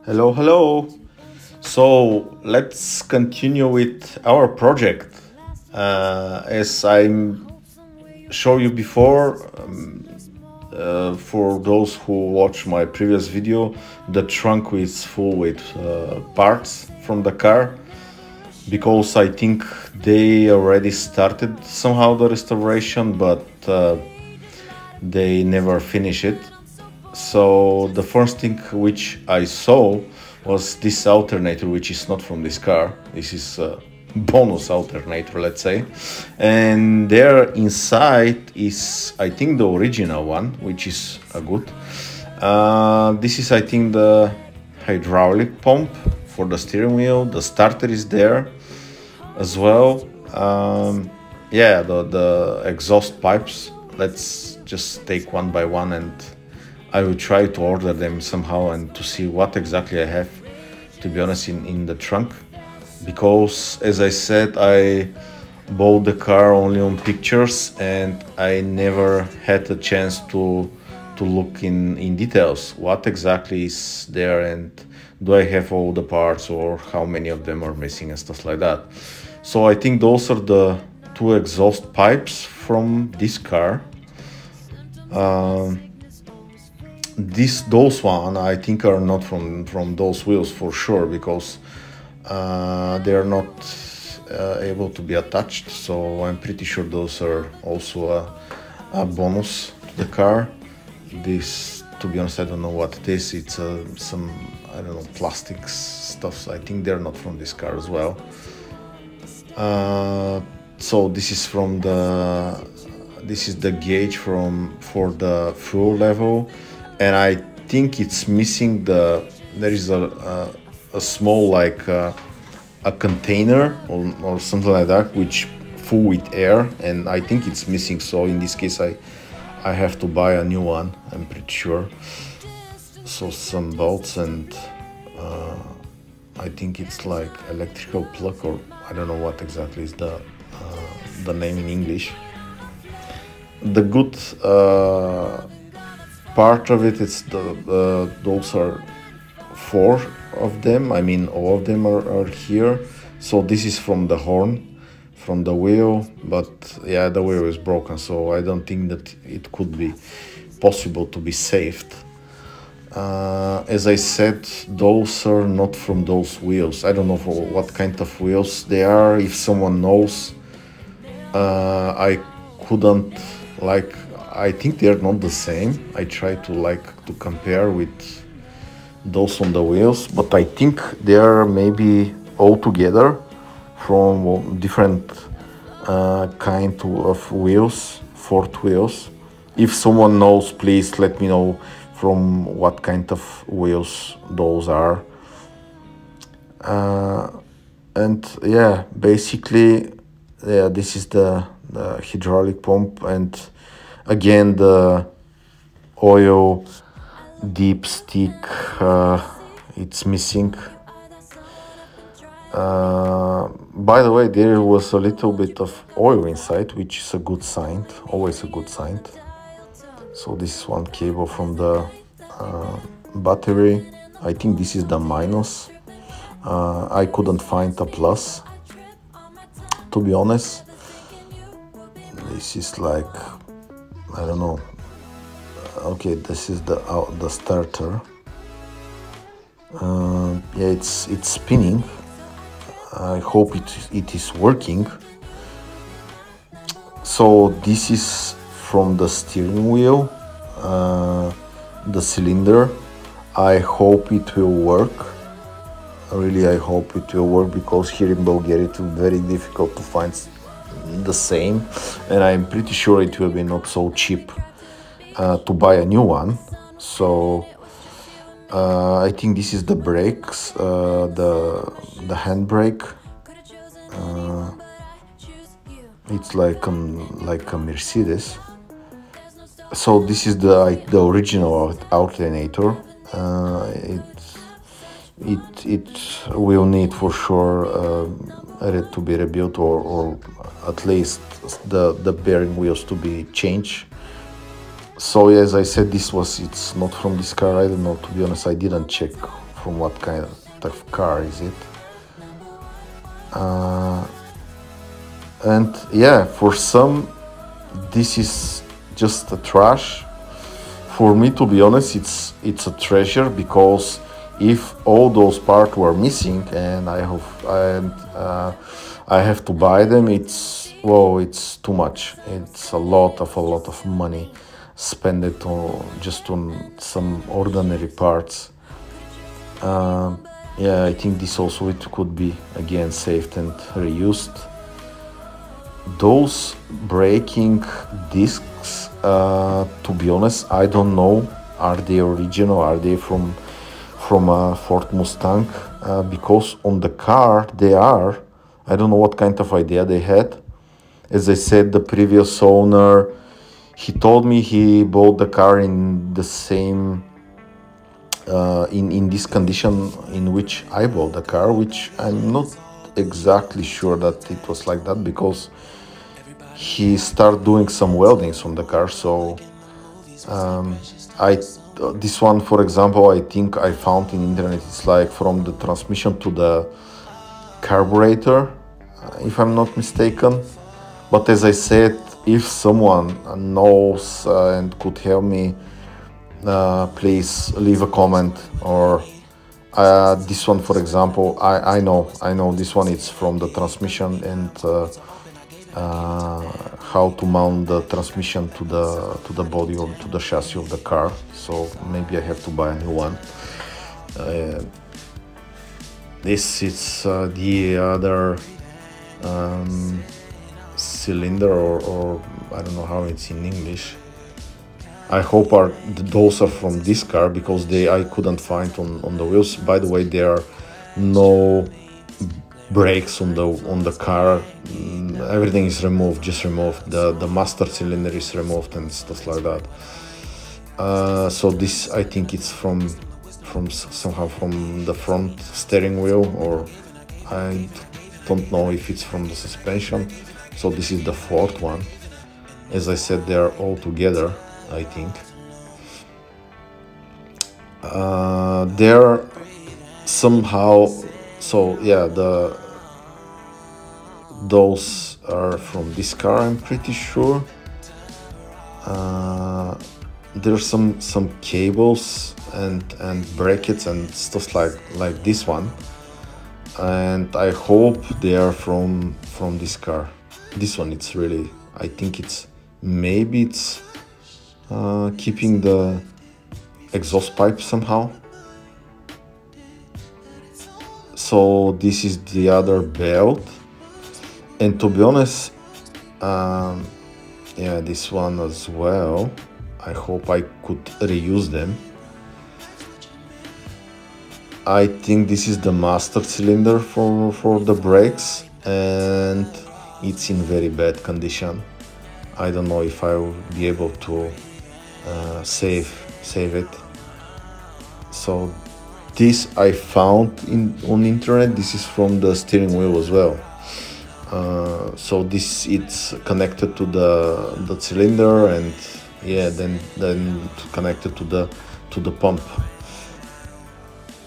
Hello, hello. So let's continue with our project. As I showed you before, for those who watch my previous video, the trunk is full with parts from the car because I think they already started somehow the restoration, but they never finish it. So the first thing which I saw was this alternator, which is not from this car. This is a bonus alternator, let's say. And there inside is, I think, the original one, which is a good. This is, I think, the hydraulic pump for the steering wheel. The starter is there as well. Yeah, the exhaust pipes. Let's just take one by one, and I will try to order them somehow and to see what exactly I have, to be honest, in the trunk. Because, as I said, I bought the car only on pictures and I never had a chance to look in details what exactly is there, and do I have all the parts or how many of them are missing and stuff like that. So I think those are the two exhaust pipes from this car. Those one I think are not from those wheels for sure, because they are not able to be attached. So I'm pretty sure those are also a bonus to the car. This, to be honest, I don't know what it is. It's some, I don't know, plastic stuff. I think they're not from this car as well. So this is from this is the gauge for the fuel level, and I think it's missing there is a small, like a container or something like that, which full with air, and I think it's missing. So in this case I have to buy a new one, I'm pretty sure. So some bolts, and I think it's like electrical plug, or I don't know what exactly is the name in English. The good part of it is those are four of them. I mean, all of them are here. So this is from the horn, from the wheel, but yeah, the wheel is broken, so I don't think that it could be possible to be saved. As I said, those are not from those wheels. I don't know for what kind of wheels they are. If someone knows, I couldn't, like, I think they're not the same. I tried to compare with those on the wheels, but I think they are maybe all together from different kind of wheels, fourth wheels. If someone knows, please let me know from what kind of wheels those are. And yeah, basically, yeah, this is the hydraulic pump, and again the oil dipstick, it's missing. By the way, there was a little bit of oil inside, which is a good sign, always a good sign. So this is one cable from the battery. I think this is the minus. I couldn't find a plus, to be honest. This is like, I don't know. Okay, this is the starter. Yeah, it's spinning. I hope it is working. So this is from the steering wheel, the cylinder. I hope it will work. Really, I hope it will work, because here in Bulgaria it's very difficult to find the same, and I'm pretty sure it will be not so cheap to buy a new one. So I think this is the brakes, the handbrake. It's like a Mercedes. So this is the original alternator. It will need for sure to be rebuilt, or at least the bearing wheels to be changed. So yeah, as I said, it's not from this car. I don't know, to be honest, I didn't check from what kind of car is it. And yeah, for some this is just a trash. For me, to be honest, it's a treasure, because if all those parts were missing and I have to buy them, it's too much. It's a lot of money spend it on just on some ordinary parts. Yeah, I think this also it could be again saved and reused. Those braking discs, to be honest, I don't know. Are they original? Are they from a Ford Mustang? Because on the car they are. I don't know what kind of idea they had. As I said, the previous owner, he told me he bought the car in the same in this condition in which I bought the car, which I'm not exactly sure that it was like that, because he started doing some weldings on the car. So I this one, for example, I think I found in internet, it's like from the transmission to the carburetor, if I'm not mistaken. But as I said, if someone knows and could help me, please leave a comment. Or this one, for example, I know this one, it's from the transmission, and how to mount the transmission to the body or to the chassis of the car. So maybe I have to buy a new one. This is the other cylinder, or I don't know how it's in English. I hope those are from this car, because I couldn't find on the wheels. By the way, there are no brakes on the car. Everything is removed, just removed. The master cylinder is removed and stuff like that. So this, I think it's from somehow from the front steering wheel, or I don't know if it's from the suspension. So this is the fourth one. As I said, they are all together, I think. They're somehow, so yeah, those are from this car, I'm pretty sure. There's some cables and brackets and stuff like this one, and I hope they are from this car. This one, it's really, I think maybe it's keeping the exhaust pipe somehow. So this is the other belt, and to be honest, yeah, this one as well. I hope I could reuse them. I think this is the master cylinder for the brakes, and it's in very bad condition. I don't know if I will be able to save it. So this I found on internet. This is from the steering wheel as well. So it's connected to the cylinder, and yeah, then connected to the pump.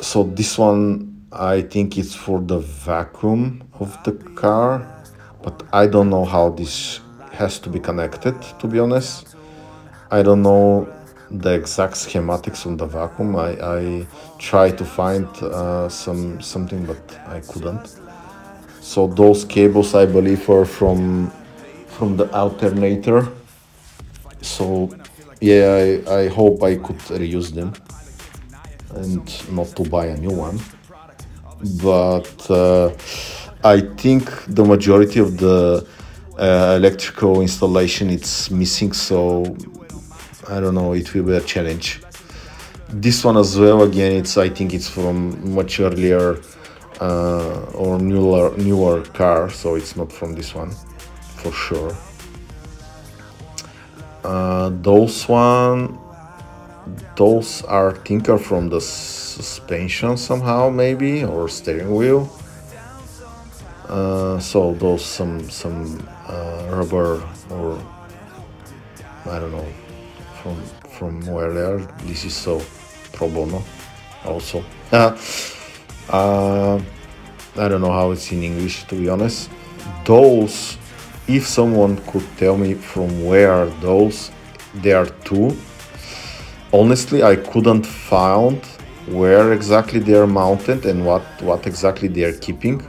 So this one, I think it's for the vacuum of the car, but I don't know how this has to be connected, to be honest. I don't know the exact schematics on the vacuum. I tried to find something, but I couldn't. So those cables, I believe, are from the alternator. So yeah, I hope I could reuse them and not to buy a new one. But I think the majority of the electrical installation, it's missing, so I don't know, it will be a challenge. This one as well, again, I think it's from much earlier or newer car, so it's not from this one for sure. Those are, I think, are from the suspension somehow, maybe, or steering wheel. So those some rubber, or I don't know, from where they are. This is so pro bono also. I don't know how it's in English, to be honest. Those, if someone could tell me from where are those, there are two. Honestly, I couldn't find where exactly they are mounted and what exactly they are keeping.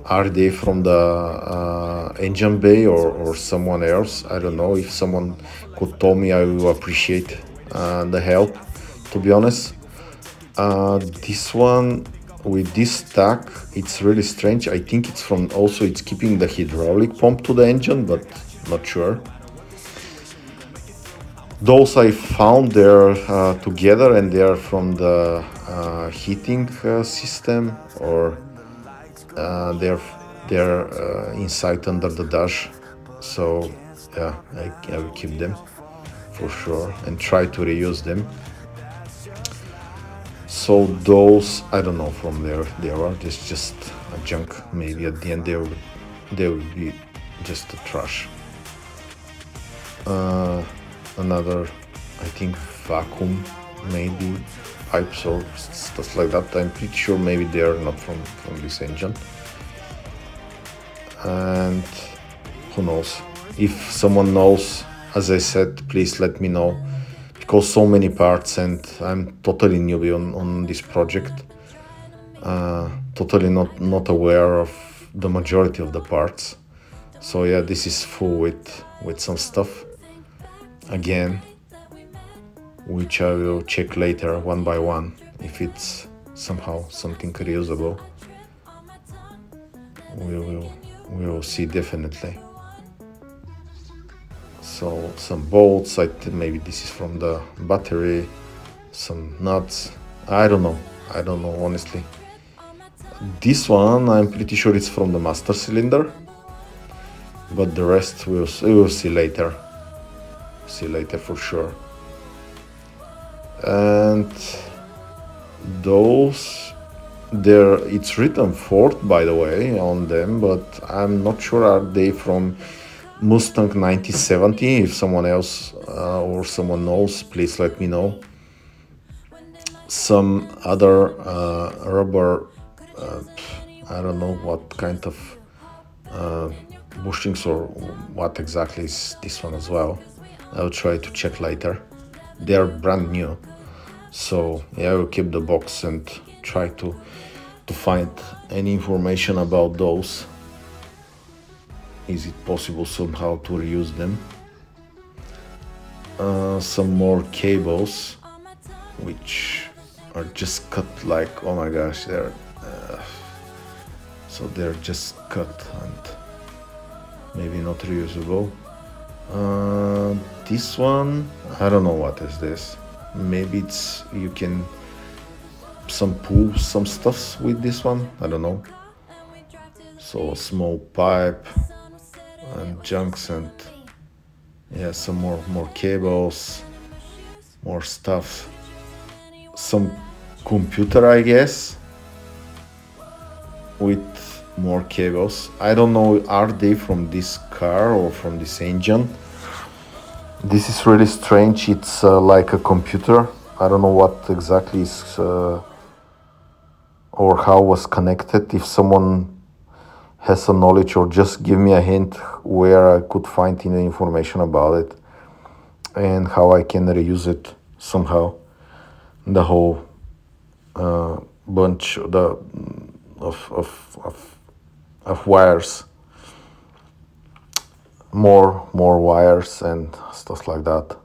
Are they from the engine bay or someone else? I don't know. If someone could tell me, I will appreciate the help, to be honest. This one with this stack, it's really strange. I think it's from also it's keeping the hydraulic pump to the engine, but not sure. Those I found they're together and they are from the heating system, or they're inside under the dash. So yeah, I will keep them for sure and try to reuse them. So those, I don't know from there they are. It's just a junk. Maybe at the end they will be just a trash. Another, I think, vacuum, maybe pipes or stuff like that. I'm pretty sure maybe they are not from this engine. And who knows? If someone knows, as I said, please let me know, because so many parts and I'm totally newbie on this project. Totally not aware of the majority of the parts. So yeah, this is full with some stuff again, which I will check later one by one if it's somehow something reusable. We will see definitely. So some bolts, maybe this is from the battery, some nuts, I don't know honestly. This one I'm pretty sure it's from the master cylinder, but the rest we will see later. See later for sure. And those, it's written Ford, by the way, on them, but I'm not sure are they from Mustang 1970. If someone else or someone knows, please let me know. Some other rubber, I don't know what kind of bushings or what exactly is this one as well. I'll try to check later. They are brand new, so yeah, I will keep the box and try to find any information about those. Is it possible somehow to reuse them? Some more cables, which are just cut like, oh my gosh, they're so they're just cut and maybe not reusable. This one, I don't know what is this. Maybe it's you can pull some stuff with this one, I don't know. So a small pipe and junks and yeah, some more cables, more stuff, some computer, I guess, with more cables. I don't know, are they from this car or from this engine? This is really strange. It's like a computer. I don't know what exactly is or how was connected. If someone has some knowledge, or just give me a hint where I could find any information about it and how I can reuse it somehow. The whole bunch of wires, more wires and stuff like that.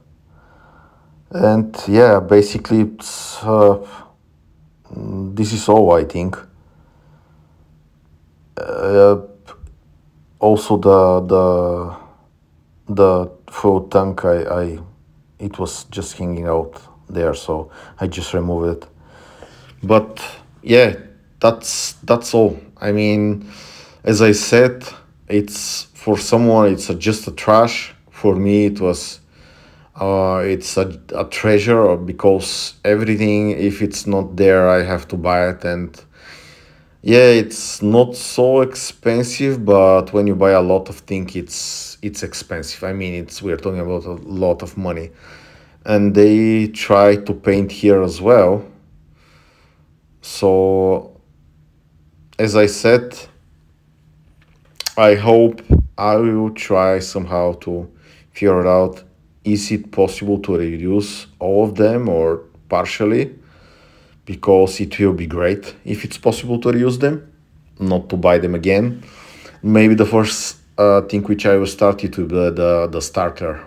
And yeah, basically it's this is all, I think. Also the fuel tank, it was just hanging out there, so I just removed it. But yeah, that's all. I mean, as I said, it's for someone it's just a trash. For me it was it's a treasure, because everything, if it's not there, I have to buy it. And yeah, it's not so expensive, but when you buy a lot of things, it's expensive. I mean, we're talking about a lot of money. and they try to paint here as well. So as I said, I hope I will try somehow to figure out, is it possible to reduce all of them or partially, because it will be great if it's possible to reuse them, not to buy them again. Maybe the first thing which I will start it with the starter.